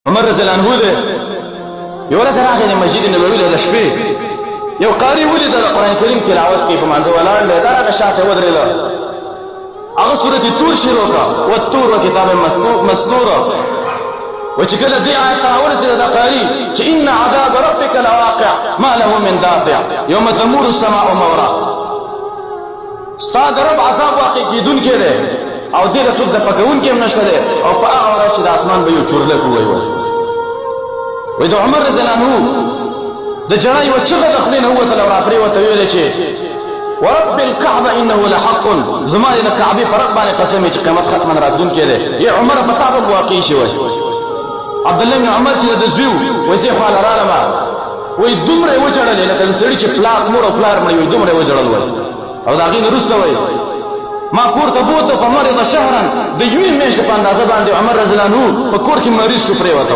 عمر رضی الله عنه دی یو ورځ راغی د مسجد نبوي ته د شپې یو قاري ولید د قرآن کریم تلاوت کوي په مانځه ولاړ دی دا هغه شاته ودرېده هغه سورة تور شروع کړه والطور وکتاب مسطور وچی کله دې آیت راورسېده دا قاري چې ان عذاب ربک لواقع ما له من دافع یوم تمور السماء مورا ستا د رب عذاب واقع کېدونکی دی او دې ته څوک دفع کوونکی هم نشته دی او په هغه ورځ چې د اسمان به یو چورلک ووایي وی د عمر رضی الله عنه د جړا یوه چغه د خولې نه ووتله او راپرېوته ویلې چې ورب الكعبه انه لحق زما د کعبې په رب باندې قسم چې قیامت ختما راتلونکی دی یا عمر په تا به واقع شي وی عبدالله بن عمر چې د زوی وی زه خواله رالمه وی دومره یې وجړلې لکه د سړي چې پلار مور او پلار مړه وي دومره یې وجړل وی او د هغې نه وروسته وی ما کور ته بوته فمرض شهرا د یوې میاشتې په اندازه باندې عمر رضی الله عنه په کور کې مریض شو پرېوته